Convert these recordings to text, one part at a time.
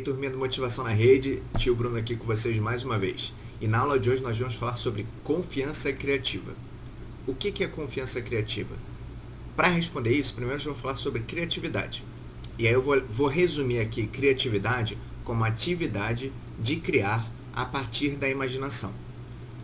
turminha do Motivação na Rede, tio Bruno aqui com vocês mais uma vez. E na aula de hoje nós vamos falar sobre confiança criativa. O que é confiança criativa? Para responder isso, primeiro eu vou falar sobre criatividade. E aí eu vou resumir aqui criatividade como atividade de criar a partir da imaginação.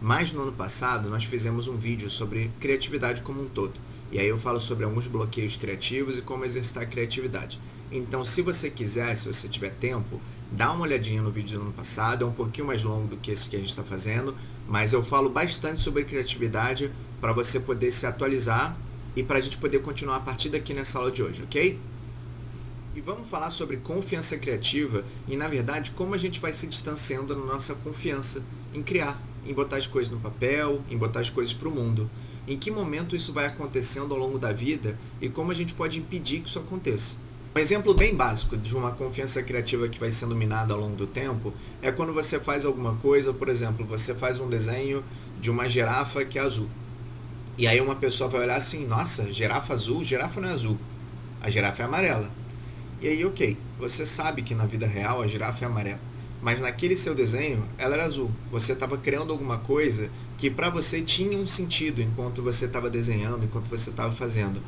Mas no ano passado nós fizemos um vídeo sobre criatividade como um todo. E aí eu falo sobre alguns bloqueios criativos e como exercitar a criatividade. Então, se você quiser, se você tiver tempo, dá uma olhadinha no vídeo do ano passado. É um pouquinho mais longo do que esse que a gente está fazendo, mas eu falo bastante sobre criatividade para você poder se atualizar e para a gente poder continuar a partir daqui nessa aula de hoje, ok? E vamos falar sobre confiança criativa e, na verdade, como a gente vai se distanciando da nossa confiança em criar, em botar as coisas no papel, em botar as coisas para o mundo. Em que momento isso vai acontecendo ao longo da vida e como a gente pode impedir que isso aconteça. Um exemplo bem básico de uma confiança criativa que vai sendo minada ao longo do tempo é quando você faz alguma coisa, por exemplo, você faz um desenho de uma girafa que é azul. E aí uma pessoa vai olhar assim, nossa, girafa azul? Girafa não é azul, a girafa é amarela. E aí, ok, você sabe que na vida real a girafa é amarela, mas naquele seu desenho ela era azul. Você estava criando alguma coisa que para você tinha um sentido enquanto você estava desenhando, enquanto você estava fazendo.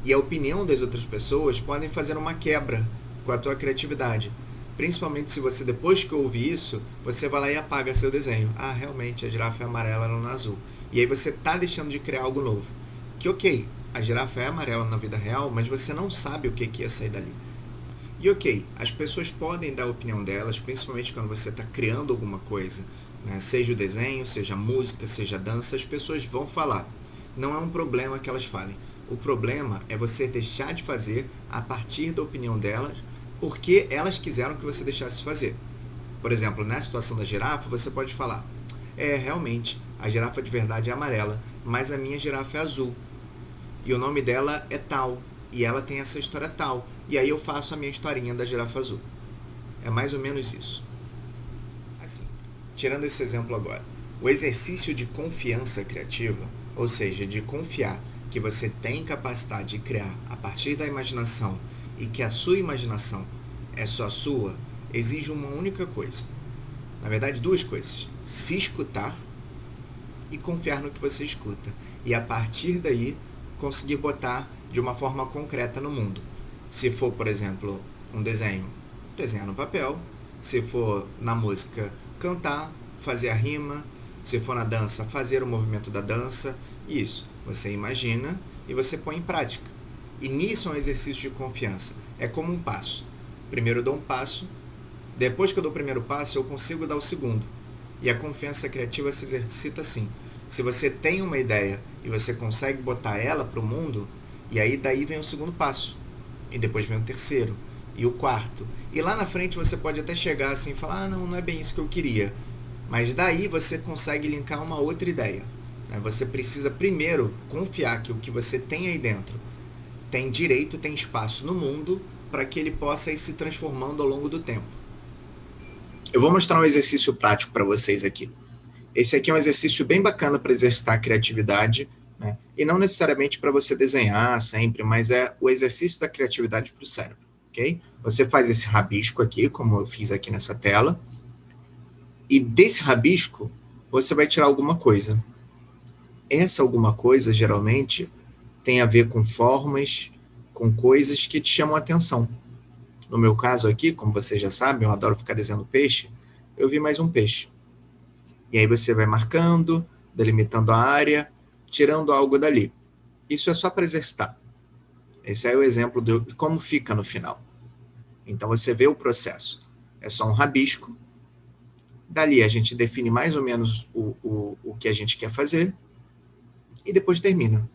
E a opinião das outras pessoas podem fazer uma quebra com a tua criatividade. Principalmente se você, depois que ouve isso, você vai lá e apaga seu desenho. Ah, realmente, a girafa é amarela, ela não é azul. E aí você está deixando de criar algo novo. Que ok, a girafa é amarela na vida real, mas você não sabe o que ia sair dali. E ok, as pessoas podem dar a opinião delas, principalmente quando você está criando alguma coisa, né? Seja o desenho, seja a música, seja a dança, as pessoas vão falar. Não é um problema que elas falem. O problema é você deixar de fazer a partir da opinião delas, porque elas quiseram que você deixasse de fazer. Por exemplo, na situação da girafa, você pode falar, realmente, a girafa de verdade é amarela, mas a minha girafa é azul. E o nome dela é tal, e ela tem essa história tal. E aí eu faço a minha historinha da girafa azul. É mais ou menos isso. Assim, tirando esse exemplo agora, o exercício de confiança criativa, ou seja, de confiar que você tem capacidade de criar a partir da imaginação e que a sua imaginação é só sua, exige uma única coisa. Na verdade, duas coisas. Se escutar e confiar no que você escuta. E a partir daí, conseguir botar de uma forma concreta no mundo. Se for, por exemplo, um desenho, desenhar no papel. Se for na música, cantar, fazer a rima. Se for na dança, fazer o movimento da dança. Isso. Você imagina e você põe em prática. E nisso é um exercício de confiança. É como um passo. Primeiro eu dou um passo, depois que eu dou o primeiro passo, eu consigo dar o segundo. E a confiança criativa se exercita assim. Se você tem uma ideia e você consegue botar ela para o mundo, e aí daí vem o segundo passo. E depois vem o terceiro, e o quarto. E lá na frente você pode até chegar assim e falar, não é bem isso que eu queria. Mas daí você consegue linkar uma outra ideia. Você precisa primeiro confiar que o que você tem aí dentro tem direito, tem espaço no mundo para que ele possa ir se transformando ao longo do tempo. Eu vou mostrar um exercício prático para vocês aqui. Esse aqui é um exercício bem bacana para exercitar a criatividade, né? E não necessariamente para você desenhar sempre, mas é o exercício da criatividade para o cérebro, ok? Você faz esse rabisco aqui, como eu fiz aqui nessa tela, e desse rabisco você vai tirar alguma coisa. Essa alguma coisa, geralmente, tem a ver com formas, com coisas que te chamam a atenção. No meu caso aqui, como vocês já sabem, eu adoro ficar desenhando peixe, eu vi mais um peixe. E aí você vai marcando, delimitando a área, tirando algo dali. Isso é só para exercitar. Esse é o exemplo de como fica no final. Então você vê o processo. É só um rabisco. Dali a gente define mais ou menos o que a gente quer fazer, e depois termina.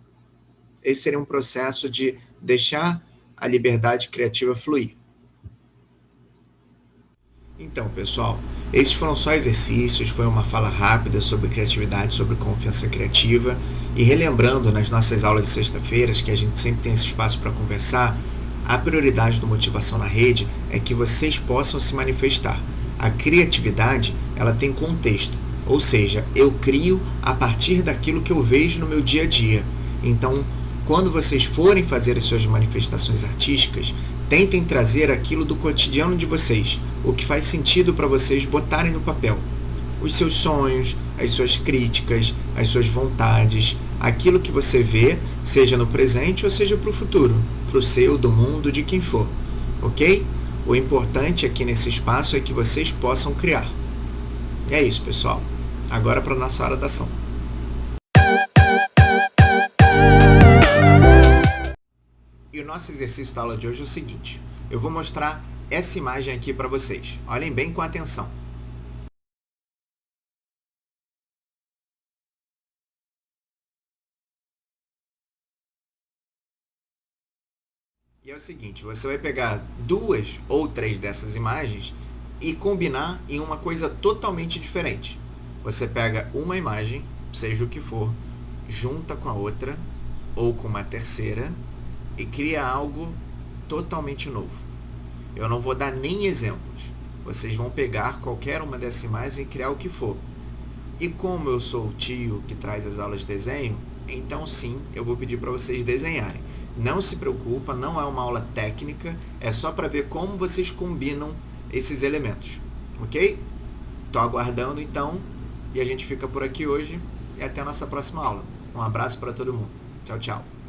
Esse seria um processo de deixar a liberdade criativa fluir. Então, pessoal, esses foram só exercícios, foi uma fala rápida sobre criatividade, sobre confiança criativa. E relembrando nas nossas aulas de sexta-feiras, que a gente sempre tem esse espaço para conversar, a prioridade do Motivação na Rede é que vocês possam se manifestar. A criatividade, ela tem contexto. Ou seja, eu crio a partir daquilo que eu vejo no meu dia a dia. Então, quando vocês forem fazer as suas manifestações artísticas, Tentem trazer aquilo do cotidiano de vocês, o que faz sentido para vocês botarem no papel. Os seus sonhos, as suas críticas, as suas vontades, aquilo que você vê, seja no presente ou seja para o futuro, para o seu, do mundo, de quem for, ok? O importante aqui nesse espaço é que vocês possam criar. E é isso, pessoal. Agora para a nossa hora da ação. E o nosso exercício da aula de hoje é o seguinte. Eu vou mostrar essa imagem aqui para vocês. Olhem bem com atenção. E é o seguinte, você vai pegar 2 ou 3 dessas imagens e combinar em uma coisa totalmente diferente. Você pega uma imagem, seja o que for, junta com a outra ou com uma terceira e cria algo totalmente novo. Eu não vou dar nem exemplos. Vocês vão pegar qualquer uma dessas imagens e criar o que for. E como eu sou o tio que traz as aulas de desenho, então sim, eu vou pedir para vocês desenharem. Não se preocupa, não é uma aula técnica, é só para ver como vocês combinam esses elementos, ok? Estou aguardando então, e a gente fica por aqui hoje, e até a nossa próxima aula. Um abraço para todo mundo. Tchau, tchau.